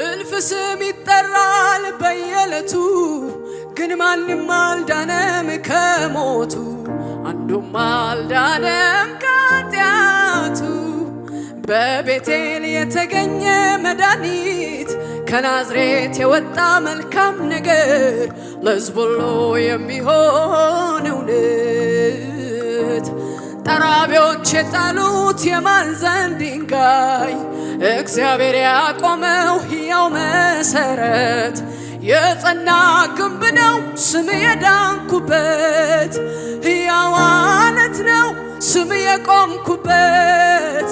እልፍ ስም ይጠራል በየዕለቱ ግን ማንም አልዳነም ከሞቱ አንዱም አልዳነም ከኃጢአቱ በቤቴል የተገኘ መድኃኒት ከናዝሬት የወጣ መልካም ነገር ለሕዝብ ሁሉ የሚሆን እውነት ጠራቢዎች የጣሉት የማዕዘን ድንጋይ እግዚአብሔር ያቆመው ሕያው መሠረት የጸና ግንብ ነው ስም የዳንኩበት ሕያው ዓለት ነው ስም የቆምኩበት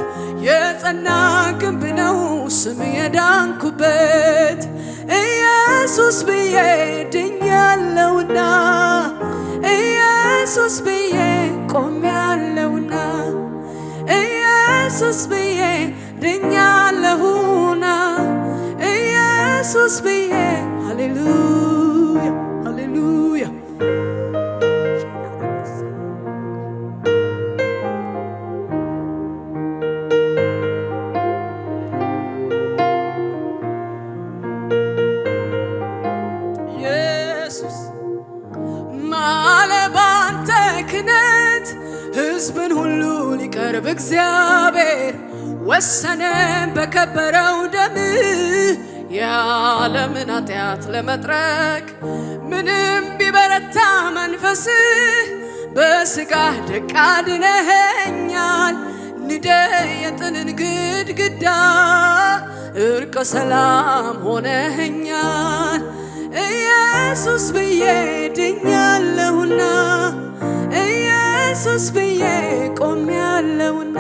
የጸና ግንብ ነው ስም የዳንኩበት ኢየሱስ ብዬ ድኛለሁና ኢየሱስ ብዬ ቆሜያለሁና ኢየሱስ ብዬ ድኛለሁና ኢየሱስ ብዬ ሃሌሉያ ሃሌሉያ ኢየሱስ ማለባንተ ክነት ሕዝብን ሁሉ ሊቀርብ እግዚአብሔር ወሰነ በከበረው ደም የዓለምን ኃጢአት ለመጥረግ ምንም ቢበረታ መንፈስ በሥጋህ ደቅ አድነኸኛል ንደ የጥልን ግድግዳ እርቀ ሰላም ሆነኸኛል ኢየሱስ ብዬ ድኛለሁና ኢየሱስ ብዬ ቆሜያለሁና